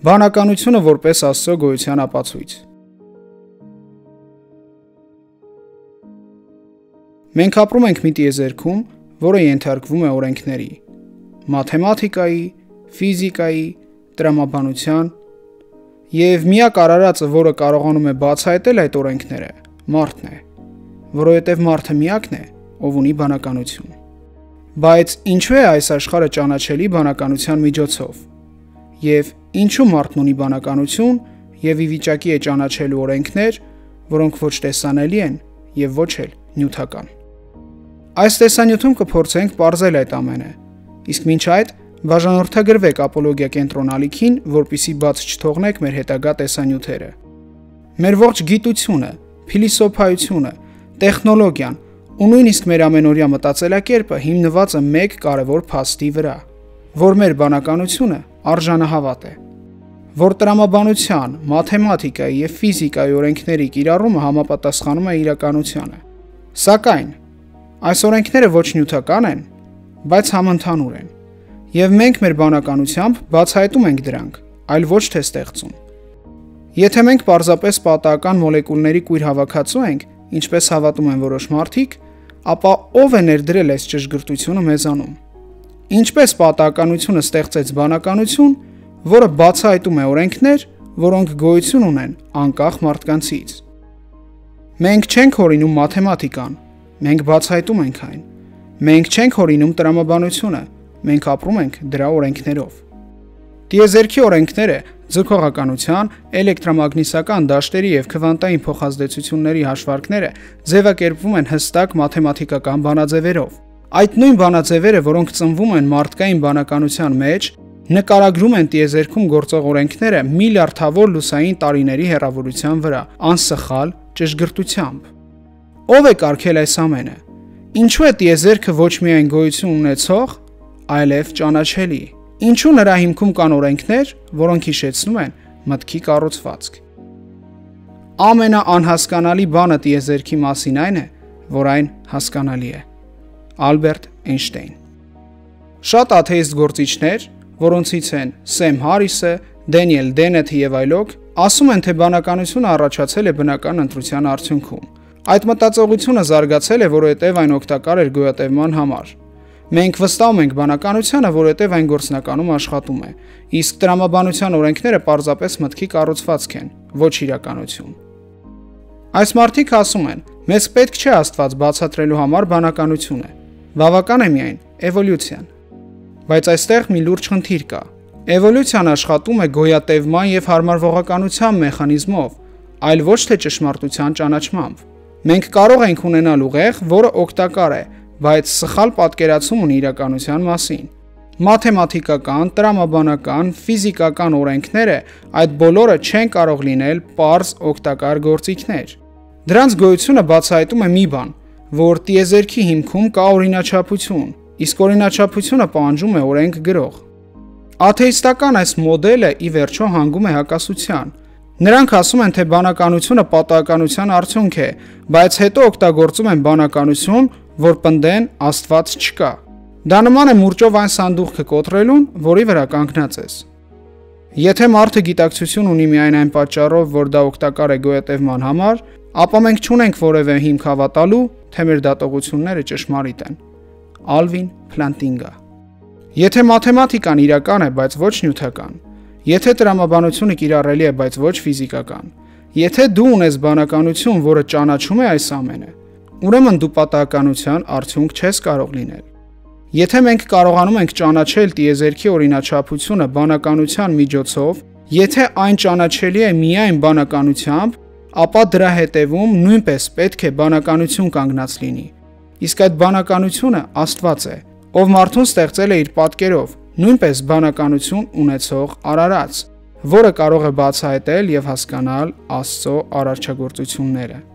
Բանականությունը որպես Աստծո գոյության ապացույց։ Մենք ապրում ենք մի տիեզերքում, որը ենթարկվում է օրենքների՝ մաթեմատիկայի, ֆիզիկայի, տրամաբանության, եւ միակ արարածը, որը կարողանում է բացահայտել այդ օրենքները, մարդն է, որովհետև մարդը միակն է, ով ունի բանականություն։ Բայց ինչու է այս աշխարհը ճանաչելի բանականության միջոցով։ Եվ ինչու մարդն ունի բանականություն եւ ի վիճակի է ճանաչելու օրենքներ, որոնք ոչ տեսանելի են եւ ոչ էլ նյութական։ Այս տեսանյութում կփորձենք պարզել այդ ամենը, իսկ մինչ այդ բաժանորդագրվեք ապոլոգիա կենտրոնալիքին, որպիսի բաց չթողնեք մեր հետագա տեսանյութերը։ Մեր ողջ գիտությունը, փիլիսոփայությունը, տեխնոլոգիան ու նույնիսկ մեր ամենօրյա մտածելակերպը հիմնված է մեկ կարևոր փաստի վրա, որ մեր բանականությունը արժանահավատ է, որ տրամաբանության, մաթեմատիկայի եւ ֆիզիկայի օրենքների կիրառումը համապատասխանում է իրականությանը։ Սակայն այս օրենքները ոչ նյութական են, բայց համընդհանուր են, եւ մենք մեր բանականությամբ բացահայտում ենք դրանք, այլ ոչ թե ստեղծում։ Եթե մենք պարզապես պատահական մոլեկուլների կույր հավաքածու ենք, ինչպես հավատում են որոշ մարդիկ, ապա ով է ներդրել այս ճշգրտությունը մեզանում։ Ինչպես պատահականությունը ստեղծեց բանականություն, որը բացահայտում է օրենքներ, որոնք գոյություն ունեն անկախ մարդկանցից։ Մենք չենք հորինում մաթեմատիկան, մենք բացահայտում ենք այն։ Մենք չենք հորինում տրամաբանությունը, մենք ապրում ենք դրա օրենքներով։ Տիեզերքի օրենքները ձգողականության, էլեկտրամագնիսական դաշտերի եւ քվանտային փոխազդեցությունների հաշվարկները ձևակերպվում են հստակ մաթեմատիկական բանաձևերով։ Այդ նույն բանաձևերը, որոնք ծնվում են մարդկային բանականության մեջ, նկարագրում են տիեզերքում գործող օրենքները միլիարդավոր լուսային տարիների հեռավորության վրա, անսխալ ճշգրտությամբ։ Ով է կարգել այս ամենը։ Ինչու է տիեզերքը ոչ միայն գոյություն ունեցող, այլև ճանաչելի։ Ինչու նրա հիմքում կան օրենքներ, որոնք հիշեցնում են մտքի կառուցվածք։ Ամենաանհասկանալի բանը տիեզերքի մասին այն է, որ այն հասկանալի է։ Ալբերտ Էյնշտեյն։ Շատ աթեիստ գործիչներ, որոնցից են Սեմ Հարիսը, Դենիել Դենեթը եւ այլոք, ասում են, թե բանականությունը առաջացել է բնական ընտրության արդյունքում։ Այդ մտածողությունը զարգացել է, որովհետև այն օգտակար էր գոյատևման համար։ Մենք վստահում ենք բանականությանը, որովհետև այն գործնականում աշխատում է, իսկ տրամաբանության օրենքները պարզապես մտքի կառուցվածք են, ոչ իրականություն։ Այս մարդիկ ասում են, մեզ պետք չէ Աստված բացատրելու համար բանականությունը, բավական է միայն էվոլյուցիան։ Բայց այստեղ մի լուրջ խնդիր կա։ Էվոլյուցիան աշխատում է գոյատևման եւ հարմարվողականության մեխանիզմով, այլ ոչ թե ճշմարտության ճանաչմամբ։ Մենք կարող ենք ունենալ ուղեղ, որը օգտակար է, բայց սխալ պատկերացում ունի իրականության մասին։ Մաթեմատիկական, տրամաբանական, ֆիզիկական օրենքները այդ բոլորը չեն կարող լինել պարզ օգտակար գործիքներ։ Դրանց գոյությունը բացահայտում է մի բան, որ տիեզերքի հիմքում կա օրինաչափություն, իսկ օրինաչափությունը պահանջում է օրենք գրող։ Աթեիստական այս մոդելը ի վերջո հանգում է հակասության։ Նրանք ասում են, թե բանականությունը պատահականության արդյունք է, բայց հետո օգտագործում են բանականություն, որ պնդեն Աստված չկա։ Դա նման է մուրճով այն սանդուղքը կոտրելուն, որի վրա կանգնած ես։ Եթե մարդը գիտակցություն ունի միայն այն պատճառով, որ դա օգտակար է գոյատևման համար, ապա մենք չունենք որևէ հիմք հավատալու, թե մեր դատողությունները ճշմարիտ են։ Ալվին Փլանտինգա։ Եթե մաթեմատիկան իրական է, բայց ոչ նյութական, եթե տրամաբանությունը կիրառելի է, բայց ոչ ֆիզիկական, եթե դու ունես բանականություն, որը ճանաչում է այս ամենը, ուրեմն դու պատահականության արդյունք չես կարող լինել։ Եթե մենք կարողանում ենք ճանաչել տիեզերքի օրինաչափությունը բանականության միջոցով, եթե այն ճանաչելի է միայն բանականությամբ, ապա դրա հետևում նույնպես պետք է բանականություն կանգնած լինի։ Իսկ այդ բանականությունը Աստված է, ով մարդուն ստեղծել է իր պատկերով, նույնպես բանականություն ունեցող արարած, որը կարող է բացահայտել եւ հասկանալ Աստծո արարչագործությունները։